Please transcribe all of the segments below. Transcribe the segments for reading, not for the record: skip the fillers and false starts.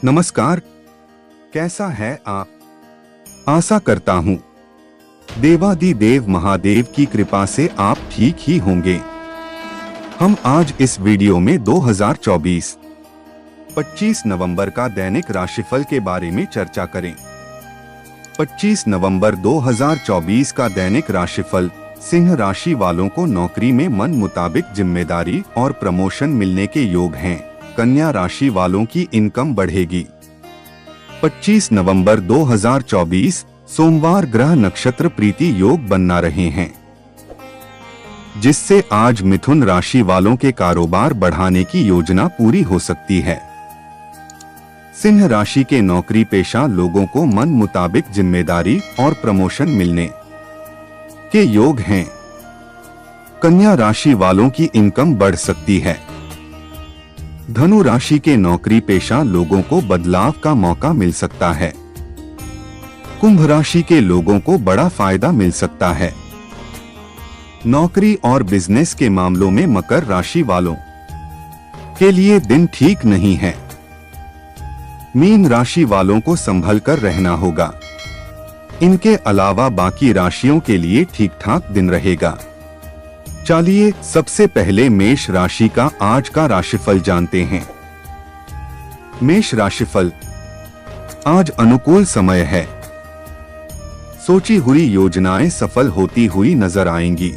नमस्कार, कैसा है आप? आशा करता हूँ देवादिदेव महादेव की कृपा से आप ठीक ही होंगे। हम आज इस वीडियो में 2024 25 नवंबर का दैनिक राशिफल के बारे में चर्चा करें। 25 नवंबर 2024 का दैनिक राशिफल सिंह राशि वालों को नौकरी में मन मुताबिक जिम्मेदारी और प्रमोशन मिलने के योग हैं। कन्या राशि वालों की इनकम बढ़ेगी। 25 नवंबर 2024 सोमवार ग्रह नक्षत्र प्रीति योग बनना रहे हैं, जिससे आज मिथुन राशि वालों के कारोबार बढ़ाने की योजना पूरी हो सकती है। सिंह राशि के नौकरी पेशा लोगों को मन मुताबिक जिम्मेदारी और प्रमोशन मिलने के योग हैं। कन्या राशि वालों की इनकम बढ़ सकती है। धनु राशि के नौकरी पेशा लोगों को बदलाव का मौका मिल सकता है। कुंभ राशि के लोगों को बड़ा फायदा मिल सकता है। नौकरी और बिजनेस के मामलों में मकर राशि वालों के लिए दिन ठीक नहीं है। मीन राशि वालों को संभल कर रहना होगा। इनके अलावा बाकी राशियों के लिए ठीक ठाक दिन रहेगा। चलिए सबसे पहले मेष राशि का आज का राशिफल जानते हैं। मेष राशिफल, आज अनुकूल समय है। सोची हुई योजनाएं सफल होती हुई नजर आएंगी।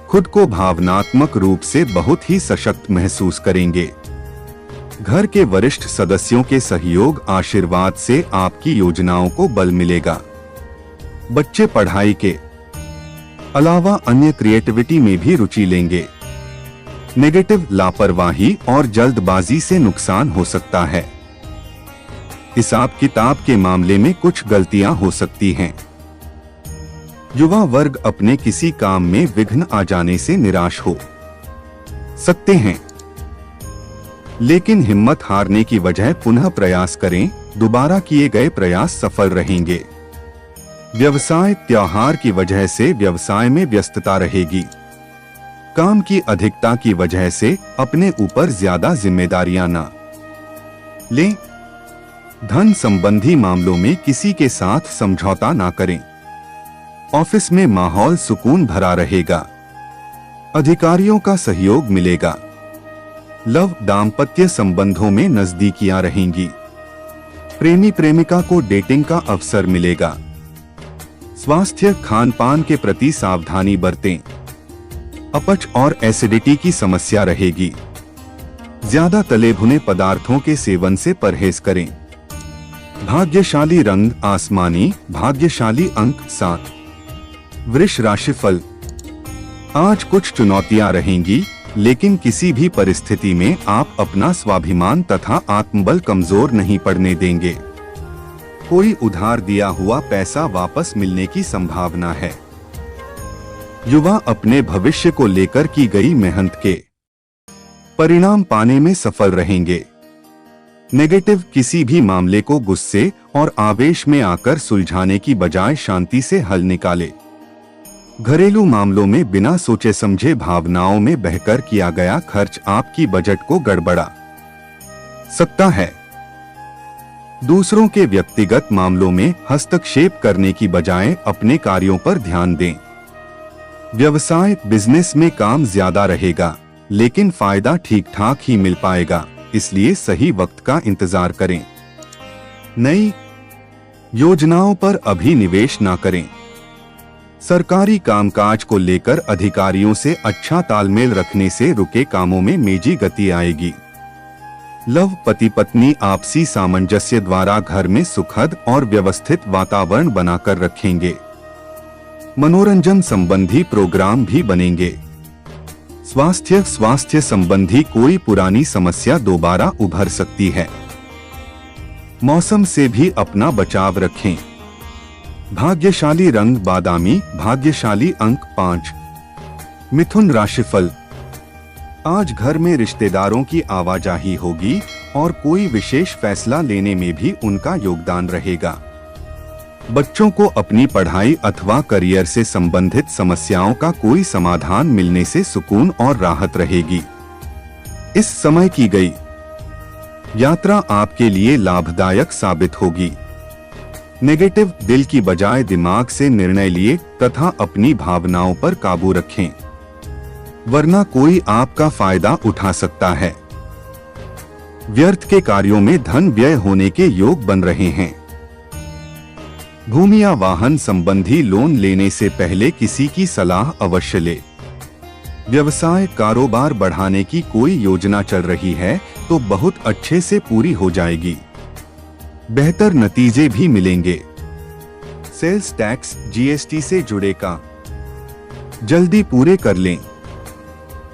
खुद को भावनात्मक रूप से बहुत ही सशक्त महसूस करेंगे। घर के वरिष्ठ सदस्यों के सहयोग आशीर्वाद से आपकी योजनाओं को बल मिलेगा। बच्चे पढ़ाई के अलावा अन्य क्रिएटिविटी में भी रुचि लेंगे। नेगेटिव लापरवाही और जल्दबाजी से नुकसान हो सकता है। हिसाब किताब के मामले में कुछ गलतियां हो सकती हैं। युवा वर्ग अपने किसी काम में विघ्न आ जाने से निराश हो सकते हैं, लेकिन हिम्मत हारने की वजह पुनः प्रयास करें। दोबारा किए गए प्रयास सफल रहेंगे। व्यवसाय त्योहार की वजह से व्यवसाय में व्यस्तता रहेगी। काम की अधिकता की वजह से अपने ऊपर ज्यादा जिम्मेदारियां न लें। धन संबंधी मामलों में किसी के साथ समझौता ना करें। ऑफिस में माहौल सुकून भरा रहेगा। अधिकारियों का सहयोग मिलेगा। लव दाम्पत्य संबंधों में नजदीकियां रहेंगी। प्रेमी प्रेमिका को डेटिंग का अवसर मिलेगा। स्वास्थ्य खान पान के प्रति सावधानी बरतें। अपच और एसिडिटी की समस्या रहेगी। ज्यादा तले भुने पदार्थों के सेवन से परहेज करें। भाग्यशाली रंग आसमानी, भाग्यशाली अंक 7। वृष राशिफल, आज कुछ चुनौतियां रहेंगी, लेकिन किसी भी परिस्थिति में आप अपना स्वाभिमान तथा आत्मबल कमजोर नहीं पड़ने देंगे। कोई उधार दिया हुआ पैसा वापस मिलने की संभावना है। युवा अपने भविष्य को लेकर की गई मेहनत के परिणाम पाने में सफल रहेंगे। नेगेटिव किसी भी मामले को गुस्से और आवेश में आकर सुलझाने की बजाय शांति से हल निकाले। घरेलू मामलों में बिना सोचे समझे भावनाओं में बहकर किया गया खर्च आपकी बजट को गड़बड़ा सकता है। दूसरों के व्यक्तिगत मामलों में हस्तक्षेप करने की बजाय अपने कार्यों पर ध्यान दें। व्यवसाय बिजनेस में काम ज्यादा रहेगा, लेकिन फायदा ठीक ठाक ही मिल पाएगा, इसलिए सही वक्त का इंतजार करें। नई योजनाओं पर अभी निवेश ना करें। सरकारी कामकाज को लेकर अधिकारियों से अच्छा तालमेल रखने से रुके कामों में मेजी गति आएगी। लव पति पत्नी आपसी सामंजस्य द्वारा घर में सुखद और व्यवस्थित वातावरण बनाकर रखेंगे। मनोरंजन संबंधी प्रोग्राम भी बनेंगे। स्वास्थ्य संबंधी कोई पुरानी समस्या दोबारा उभर सकती है। मौसम से भी अपना बचाव रखें। भाग्यशाली रंग बादामी, भाग्यशाली अंक 5। मिथुन राशिफल, आज घर में रिश्तेदारों की आवाजाही होगी और कोई विशेष फैसला लेने में भी उनका योगदान रहेगा। बच्चों को अपनी पढ़ाई अथवा करियर से संबंधित समस्याओं का कोई समाधान मिलने से सुकून और राहत रहेगी। इस समय की गई यात्रा आपके लिए लाभदायक साबित होगी। नेगेटिव, दिल की बजाय दिमाग से निर्णय लिए तथा अपनी भावनाओं पर काबू रखें, वरना कोई आपका फायदा उठा सकता है। व्यर्थ के कार्यों में धन व्यय होने के योग बन रहे हैं। भूमि या वाहन संबंधी लोन लेने से पहले किसी की सलाह अवश्य ले। व्यवसाय, कारोबार बढ़ाने की कोई योजना चल रही है तो बहुत अच्छे से पूरी हो जाएगी। बेहतर नतीजे भी मिलेंगे। सेल्स टैक्स, जीएसटी से जुड़े काम जल्दी पूरे कर लें।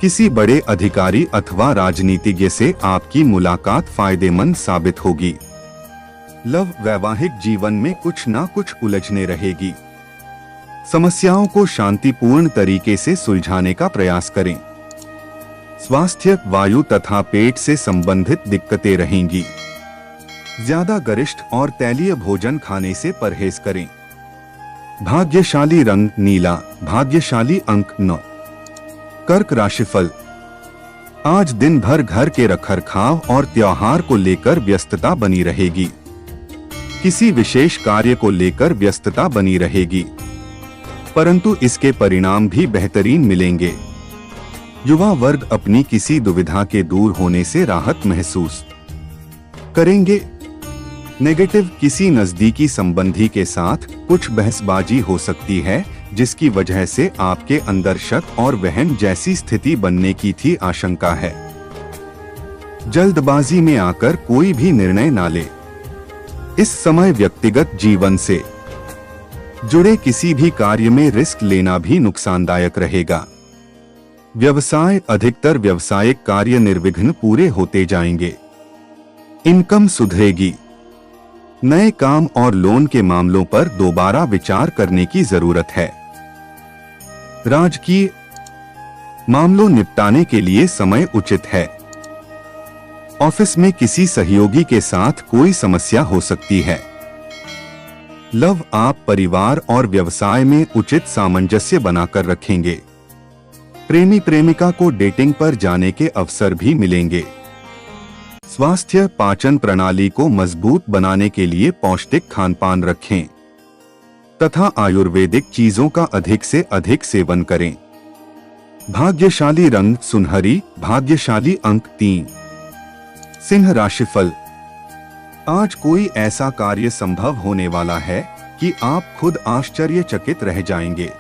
किसी बड़े अधिकारी अथवा राजनीतिज्ञ से आपकी मुलाकात फायदेमंद साबित होगी। लव, वैवाहिक जीवन में कुछ ना कुछ उलझने रहेगी। समस्याओं को शांतिपूर्ण तरीके से सुलझाने का प्रयास करें। स्वास्थ्य, वायु तथा पेट से संबंधित दिक्कतें रहेंगी। ज्यादा गरिष्ठ और तैलीय भोजन खाने से परहेज करें। भाग्यशाली रंग नीला, भाग्यशाली अंक 9। कर्क राशिफल, आज दिन भर घर के रखरखाव और त्योहार को लेकर व्यस्तता बनी रहेगी। किसी विशेष कार्य को लेकर व्यस्तता बनी रहेगी, परंतु इसके परिणाम भी बेहतरीन मिलेंगे। युवा वर्ग अपनी किसी दुविधा के दूर होने से राहत महसूस करेंगे। नेगेटिव, किसी नजदीकी संबंधी के साथ कुछ बहसबाजी हो सकती है, जिसकी वजह से आपके अंदर शक और वहम जैसी स्थिति बनने की थी आशंका है। जल्दबाजी में आकर कोई भी निर्णय ना ले। इस समय व्यक्तिगत जीवन से जुड़े किसी भी कार्य में रिस्क लेना भी नुकसानदायक रहेगा। व्यवसाय, अधिकतर व्यवसायिक कार्य निर्विघ्न पूरे होते जाएंगे। इनकम सुधरेगी। नए काम और लोन के मामलों पर दोबारा विचार करने की जरूरत है। राजकीय मामलों निपटाने के लिए समय उचित है। ऑफिस में किसी सहयोगी के साथ कोई समस्या हो सकती है। लव, आप परिवार और व्यवसाय में उचित सामंजस्य बनाकर रखेंगे। प्रेमी प्रेमिका को डेटिंग पर जाने के अवसर भी मिलेंगे। स्वास्थ्य, पाचन प्रणाली को मजबूत बनाने के लिए पौष्टिक खानपान रखें तथा आयुर्वेदिक चीजों का अधिक से अधिक सेवन करें। भाग्यशाली रंग सुनहरी, भाग्यशाली अंक 3। सिंह राशिफल, आज कोई ऐसा कार्य संभव होने वाला है कि आप खुद आश्चर्यचकित रह जाएंगे।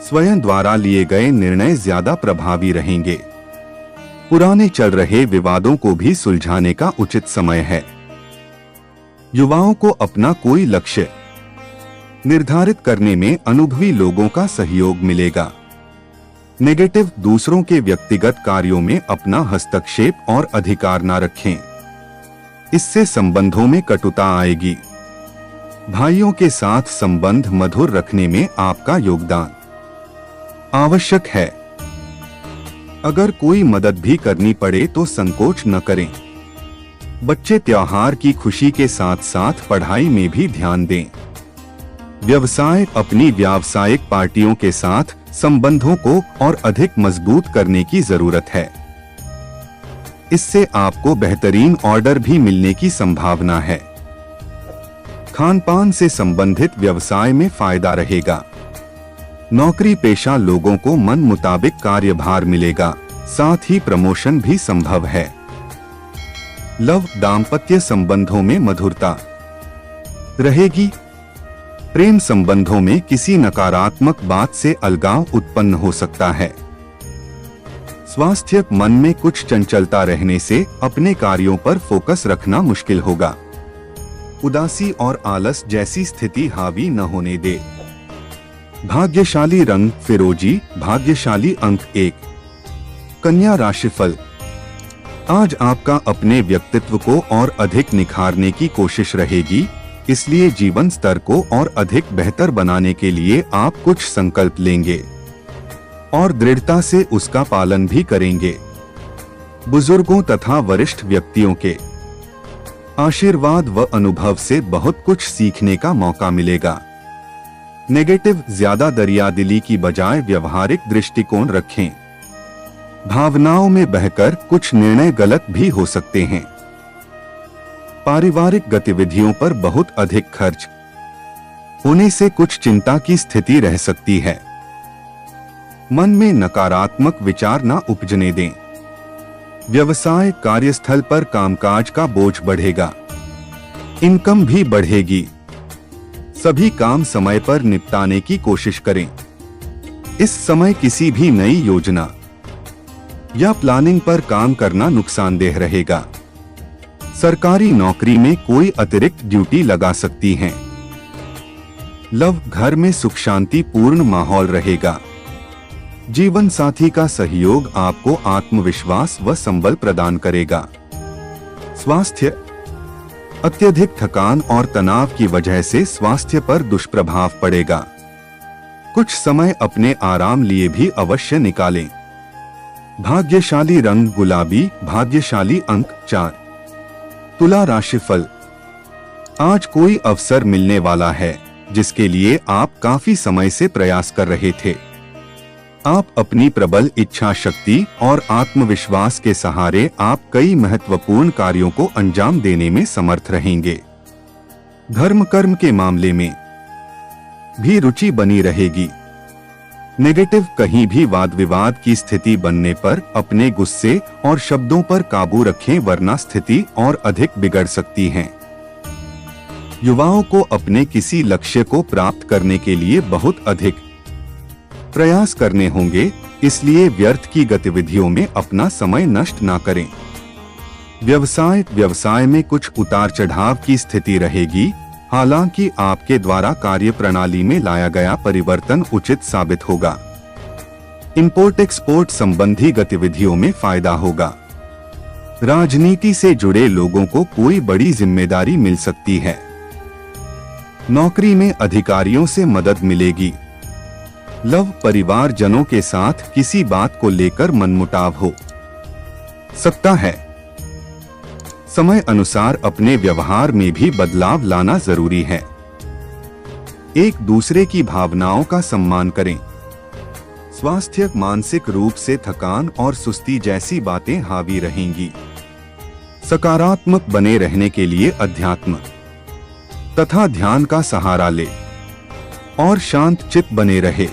स्वयं द्वारा लिए गए निर्णय ज्यादा प्रभावी रहेंगे। पुराने चल रहे विवादों को भी सुलझाने का उचित समय है। युवाओं को अपना कोई लक्ष्य निर्धारित करने में अनुभवी लोगों का सहयोग मिलेगा। नेगेटिव, दूसरों के व्यक्तिगत कार्यों में अपना हस्तक्षेप और अधिकार न रखें। इससे संबंधों में कटुता आएगी। भाइयों के साथ संबंध मधुर रखने में आपका योगदान आवश्यक है। अगर कोई मदद भी करनी पड़े तो संकोच न करें। बच्चे त्योहार की खुशी के साथ साथ पढ़ाई में भी ध्यान दें। व्यवसाय, अपनी व्यावसायिक पार्टियों के साथ संबंधों को और अधिक मजबूत करने की जरूरत है। इससे आपको बेहतरीन ऑर्डर भी मिलने की संभावना है। खान-पान से संबंधित व्यवसाय में फायदा रहेगा। नौकरी पेशा लोगों को मन मुताबिक कार्यभार मिलेगा, साथ ही प्रमोशन भी संभव है। लव, दाम्पत्य संबंधों में मधुरता रहेगी। प्रेम संबंधों में किसी नकारात्मक बात से अलगाव उत्पन्न हो सकता है। स्वास्थ्य, मन में कुछ चंचलता रहने से अपने कार्यों पर फोकस रखना मुश्किल होगा। उदासी और आलस जैसी स्थिति हावी न होने दे। भाग्यशाली रंग फिरोजी, भाग्यशाली अंक 1। कन्या राशिफल, आज आपका अपने व्यक्तित्व को और अधिक निखारने की कोशिश रहेगी, इसलिए जीवन स्तर को और अधिक बेहतर बनाने के लिए आप कुछ संकल्प लेंगे और दृढ़ता से उसका पालन भी करेंगे। बुजुर्गों तथा वरिष्ठ व्यक्तियों के आशीर्वाद व अनुभव से बहुत कुछ सीखने का मौका मिलेगा। नेगेटिव, ज्यादा दरियादिली की बजाय व्यवहारिक दृष्टिकोण रखें। भावनाओं में बहकर कुछ निर्णय गलत भी हो सकते हैं। पारिवारिक गतिविधियों पर बहुत अधिक खर्च होने से कुछ चिंता की स्थिति रह सकती है। मन में नकारात्मक विचार न उपजने दें। व्यवसाय कार्यस्थल पर कामकाज का बोझ बढ़ेगा, इनकम भी बढ़ेगी। सभी काम समय पर निपटाने की कोशिश करें। इस समय किसी भी नई योजना या प्लानिंग पर काम करना नुकसानदेह रहेगा। सरकारी नौकरी में कोई अतिरिक्त ड्यूटी लगा सकती हैं। लव, घर में सुख शांति पूर्ण माहौल रहेगा। जीवन साथी का सहयोग आपको आत्मविश्वास व संबल प्रदान करेगा। स्वास्थ्य, अत्यधिक थकान और तनाव की वजह से स्वास्थ्य पर दुष्प्रभाव पड़ेगा। कुछ समय अपने आराम लिए भी अवश्य निकालें। भाग्यशाली रंग गुलाबी, भाग्यशाली अंक 4। तुला राशिफल। आज कोई अवसर मिलने वाला है जिसके लिए आप काफी समय से प्रयास कर रहे थे। आप अपनी प्रबल इच्छा शक्ति और आत्मविश्वास के सहारे आप कई महत्वपूर्ण कार्यों को अंजाम देने में समर्थ रहेंगे। धर्म कर्म के मामले में भी रुचि बनी रहेगी। नेगेटिव, कहीं भी वाद विवाद की स्थिति बनने पर अपने गुस्से और शब्दों पर काबू रखें, वरना स्थिति और अधिक बिगड़ सकती है। युवाओं को अपने किसी लक्ष्य को प्राप्त करने के लिए बहुत अधिक प्रयास करने होंगे, इसलिए व्यर्थ की गतिविधियों में अपना समय नष्ट ना करें। व्यवसाय में कुछ उतार चढ़ाव की स्थिति रहेगी, हालांकि आपके द्वारा कार्य प्रणाली में लाया गया परिवर्तन उचित साबित होगा। इंपोर्ट एक्सपोर्ट संबंधी गतिविधियों में फायदा होगा। राजनीति से जुड़े लोगों को कोई बड़ी जिम्मेदारी मिल सकती है। नौकरी में अधिकारियों से मदद मिलेगी। लव, परिवारजनों के साथ किसी बात को लेकर मनमुटाव हो सकता है। समय अनुसार अपने व्यवहार में भी बदलाव लाना जरूरी है। एक दूसरे की भावनाओं का सम्मान करें। स्वास्थ्य, मानसिक रूप से थकान और सुस्ती जैसी बातें हावी रहेंगी। सकारात्मक बने रहने के लिए अध्यात्म तथा ध्यान का सहारा ले और शांत चित्त बने रहे।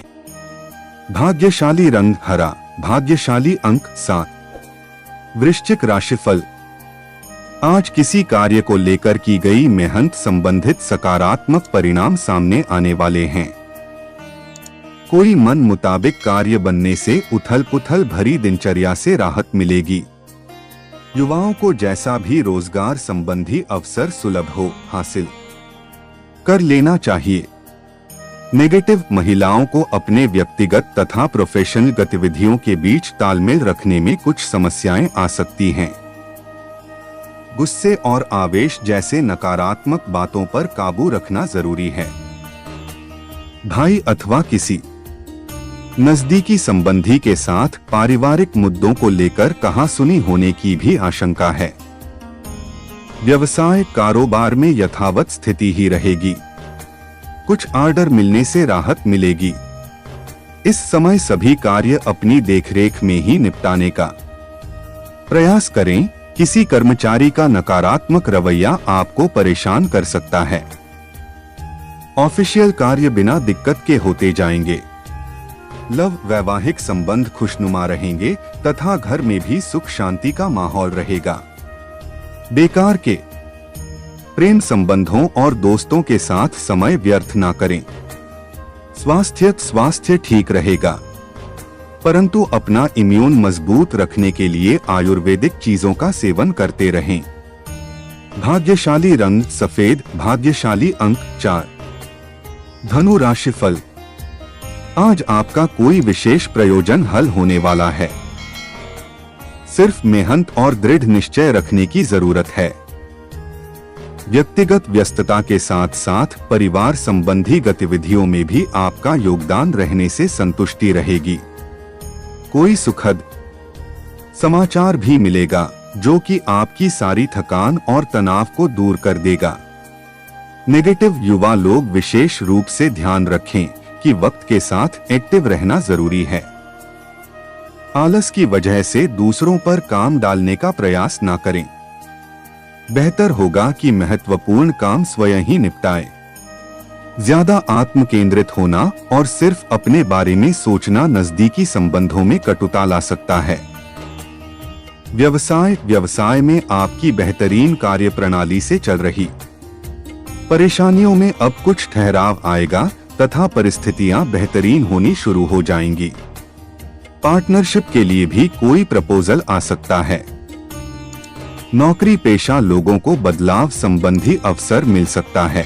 भाग्यशाली रंग हरा, भाग्यशाली अंक 7। वृश्चिक राशिफल। आज किसी कार्य को लेकर की गई मेहनत संबंधित सकारात्मक परिणाम सामने आने वाले हैं। कोई मन मुताबिक कार्य बनने से उथल पुथल भरी दिनचर्या से राहत मिलेगी। युवाओं को जैसा भी रोजगार संबंधी अवसर सुलभ हो, हासिल कर लेना चाहिए। नेगेटिव, महिलाओं को अपने व्यक्तिगत तथा प्रोफेशनल गतिविधियों के बीच तालमेल रखने में कुछ समस्याएं आ सकती हैं। गुस्से और आवेश जैसे नकारात्मक बातों पर काबू रखना जरूरी है। भाई अथवा किसी नजदीकी संबंधी के साथ पारिवारिक मुद्दों को लेकर कहासुनी होने की भी आशंका है। व्यवसाय कारोबार में यथावत स्थिति ही रहेगी। कुछ ऑर्डर मिलने से राहत मिलेगी। इस समय सभी कार्य अपनी देखरेख में ही निपटाने का प्रयास करें। किसी कर्मचारी का नकारात्मक रवैया आपको परेशान कर सकता है। ऑफिशियल कार्य बिना दिक्कत के होते जाएंगे। लव, वैवाहिक संबंध खुशनुमा रहेंगे तथा घर में भी सुख शांति का माहौल रहेगा। बेकार के प्रेम संबंधों और दोस्तों के साथ समय व्यर्थ ना करें। स्वास्थ्य ठीक रहेगा, परंतु अपना इम्यून मजबूत रखने के लिए आयुर्वेदिक चीजों का सेवन करते रहें। भाग्यशाली रंग सफेद, भाग्यशाली अंक 4। धनु राशिफल। आज आपका कोई विशेष प्रयोजन हल होने वाला है। सिर्फ मेहनत और दृढ़ निश्चय रखने की जरूरत है। व्यक्तिगत व्यस्तता के साथ साथ परिवार संबंधी गतिविधियों में भी आपका योगदान रहने से संतुष्टि रहेगी। कोई सुखद समाचार भी मिलेगा जो कि आपकी सारी थकान और तनाव को दूर कर देगा। नेगेटिव, युवा लोग विशेष रूप से ध्यान रखें कि वक्त के साथ एक्टिव रहना जरूरी है। आलस की वजह से दूसरों पर काम डालने का प्रयास ना करें। बेहतर होगा कि महत्वपूर्ण काम स्वयं ही निपटाएं। ज्यादा आत्म केंद्रित होना और सिर्फ अपने बारे में सोचना नजदीकी संबंधों में कटुता ला सकता है। व्यवसाय में आपकी बेहतरीन कार्यप्रणाली से चल रही परेशानियों में अब कुछ ठहराव आएगा तथा परिस्थितियां बेहतरीन होनी शुरू हो जाएंगी। पार्टनरशिप के लिए भी कोई प्रपोजल आ सकता है। नौकरी पेशा लोगों को बदलाव संबंधी अवसर मिल सकता है।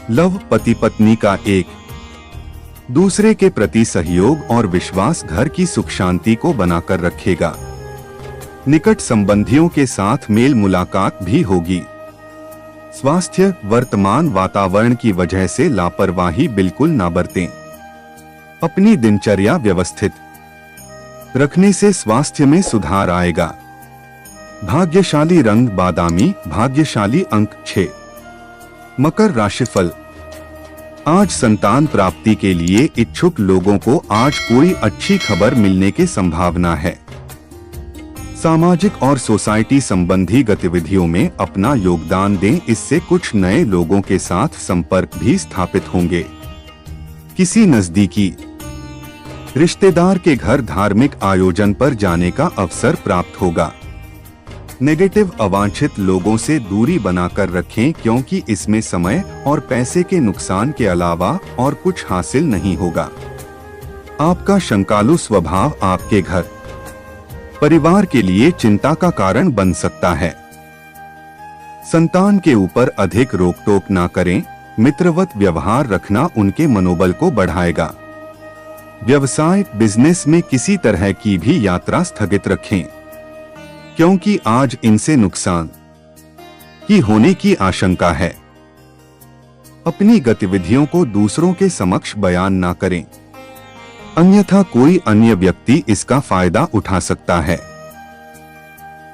लव पति पत्नी का एक दूसरे के प्रति सहयोग और विश्वास घर की सुख शांति को बनाकर रखेगा। निकट संबंधियों के साथ मेल मुलाकात भी होगी। स्वास्थ्य वर्तमान वातावरण की वजह से लापरवाही बिल्कुल ना बरतें। अपनी दिनचर्या व्यवस्थित रखने से स्वास्थ्य में सुधार आएगा। भाग्यशाली रंग बादामी, भाग्यशाली अंक 6। मकर राशिफल। आज संतान प्राप्ति के लिए इच्छुक लोगों को आज कोई अच्छी खबर मिलने की संभावना है। सामाजिक और सोसाइटी संबंधी गतिविधियों में अपना योगदान दें, इससे कुछ नए लोगों के साथ संपर्क भी स्थापित होंगे। किसी नजदीकी रिश्तेदार के घर धार्मिक आयोजन पर जाने का अवसर प्राप्त होगा। नेगेटिव अवांछित लोगों से दूरी बनाकर रखें, क्योंकि इसमें समय और पैसे के नुकसान के अलावा और कुछ हासिल नहीं होगा। आपका शंकालु स्वभाव आपके घर परिवार के लिए चिंता का कारण बन सकता है। संतान के ऊपर अधिक रोक टोक ना करें, मित्रवत व्यवहार रखना उनके मनोबल को बढ़ाएगा। व्यवसाय बिजनेस में किसी तरह की भी यात्रा स्थगित रखें, क्योंकि आज इनसे नुकसान की होने की आशंका है। अपनी गतिविधियों को दूसरों के समक्ष बयान ना करें, अन्यथा कोई अन्य व्यक्ति इसका फायदा उठा सकता है।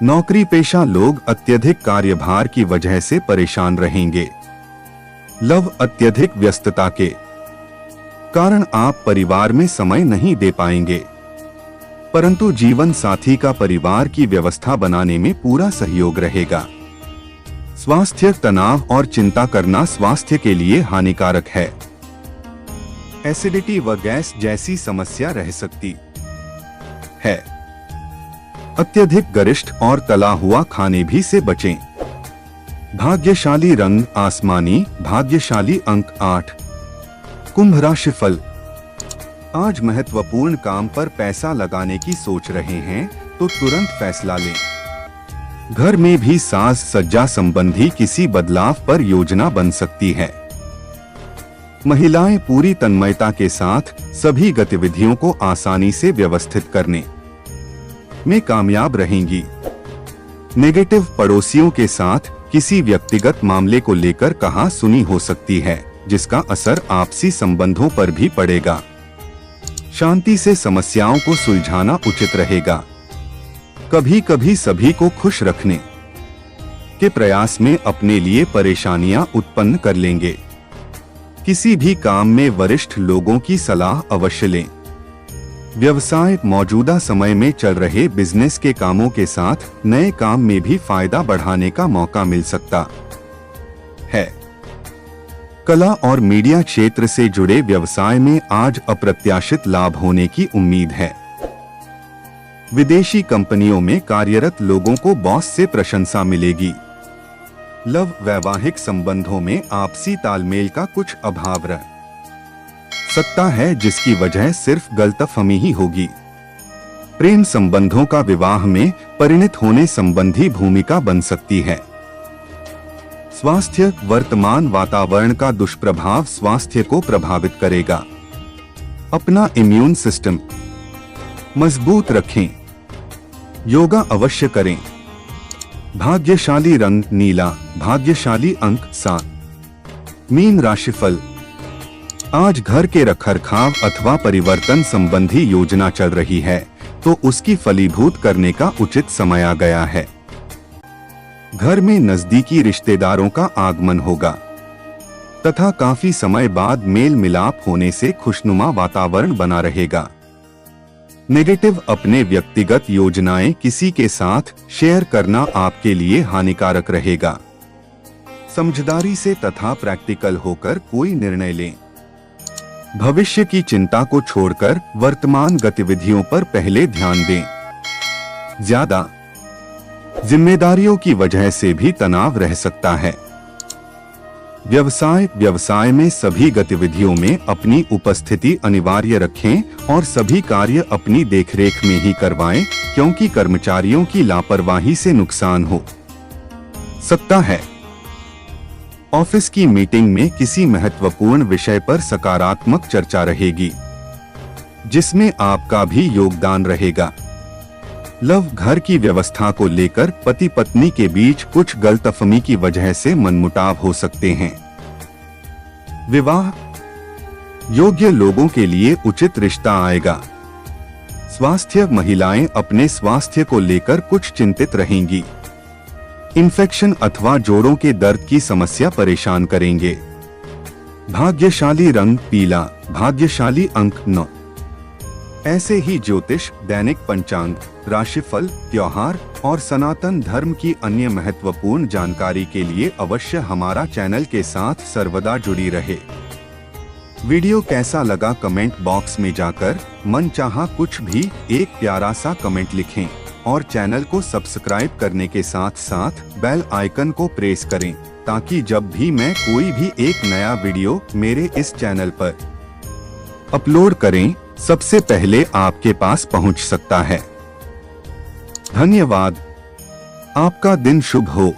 नौकरी पेशा लोग अत्यधिक कार्यभार की वजह से परेशान रहेंगे। लव अत्यधिक व्यस्तता के कारण आप परिवार में समय नहीं दे पाएंगे, परंतु जीवन साथी का परिवार की व्यवस्था बनाने में पूरा सहयोग रहेगा। स्वास्थ्य तनाव और चिंता करना स्वास्थ्य के लिए हानिकारक है। एसिडिटी व गैस जैसी समस्या रह सकती है। अत्यधिक गरिष्ठ और तला हुआ खाने भी से बचें। भाग्यशाली रंग आसमानी, भाग्यशाली अंक 8। कुंभ राशिफल। आज महत्वपूर्ण काम पर पैसा लगाने की सोच रहे हैं तो तुरंत फैसला लें। घर में भी साज सज्जा संबंधी किसी बदलाव पर योजना बन सकती है। महिलाएं पूरी तन्मयता के साथ सभी गतिविधियों को आसानी से व्यवस्थित करने में कामयाब रहेंगी। नेगेटिव पड़ोसियों के साथ किसी व्यक्तिगत मामले को लेकर कहा-सुनी हो सकती है, जिसका असर आपसी संबंधों पर भी पड़ेगा। शांति से समस्याओं को सुलझाना उचित रहेगा। कभी कभी सभी को खुश रखने के प्रयास में अपने लिए परेशानियां उत्पन्न कर लेंगे। किसी भी काम में वरिष्ठ लोगों की सलाह अवश्य लें। व्यवसाय मौजूदा समय में चल रहे बिजनेस के कामों के साथ नए काम में भी फायदा बढ़ाने का मौका मिल सकता है। कला और मीडिया क्षेत्र से जुड़े व्यवसाय में आज अप्रत्याशित लाभ होने की उम्मीद है। विदेशी कंपनियों में कार्यरत लोगों को बॉस से प्रशंसा मिलेगी। लव वैवाहिक संबंधों में आपसी तालमेल का कुछ अभाव रह सकता है, जिसकी वजह सिर्फ गलतफहमी ही होगी। प्रेम संबंधों का विवाह में परिणत होने संबंधी भूमिका बन सकती है। स्वास्थ्य वर्तमान वातावरण का दुष्प्रभाव स्वास्थ्य को प्रभावित करेगा। अपना इम्यून सिस्टम मजबूत रखें। योगा अवश्य करें। भाग्यशाली रंग नीला, भाग्यशाली अंक 7। मीन राशिफल। आज घर के रखरखाव अथवा परिवर्तन संबंधी योजना चल रही है तो उसकी फलीभूत करने का उचित समय आ गया है। घर में नजदीकी रिश्तेदारों का आगमन होगा तथा काफी समय बाद मेल मिलाप होने से खुशनुमा वातावरण बना रहेगा। नेगेटिव अपने व्यक्तिगत योजनाएं किसी के साथ शेयर करना आपके लिए हानिकारक रहेगा। समझदारी से तथा प्रैक्टिकल होकर कोई निर्णय लें। भविष्य की चिंता को छोड़कर वर्तमान गतिविधियों पर पहले ध्यान दें। ज्यादा जिम्मेदारियों की वजह से भी तनाव रह सकता है। व्यवसाय में सभी गतिविधियों में अपनी उपस्थिति अनिवार्य रखें और सभी कार्य अपनी देखरेख में ही करवाएं, क्योंकि कर्मचारियों की लापरवाही से नुकसान हो सकता है। ऑफिस की मीटिंग में किसी महत्वपूर्ण विषय पर सकारात्मक चर्चा रहेगी, जिसमें आपका भी योगदान रहेगा। लव घर की व्यवस्था को लेकर पति पत्नी के बीच कुछ गलतफहमी की वजह से मनमुटाव हो सकते हैं। विवाह योग्य लोगों के लिए उचित रिश्ता आएगा। स्वास्थ्य महिलाएं अपने स्वास्थ्य को लेकर कुछ चिंतित रहेंगी। इन्फेक्शन अथवा जोड़ों के दर्द की समस्या परेशान करेंगे। भाग्यशाली रंग पीला, भाग्यशाली अंक 9। ऐसे ही ज्योतिष, दैनिक पंचांग, राशिफल, त्योहार और सनातन धर्म की अन्य महत्वपूर्ण जानकारी के लिए अवश्य हमारा चैनल के साथ सर्वदा जुड़ी रहे। वीडियो कैसा लगा कमेंट बॉक्स में जाकर मनचाहा कुछ भी एक प्यारा सा कमेंट लिखें और चैनल को सब्सक्राइब करने के साथ साथ बेल आइकन को प्रेस करें, ताकि जब भी मैं कोई भी एक नया वीडियो मेरे इस चैनल पर अपलोड करें, सबसे पहले आपके पास पहुंच सकता है। धन्यवाद। आपका दिन शुभ हो।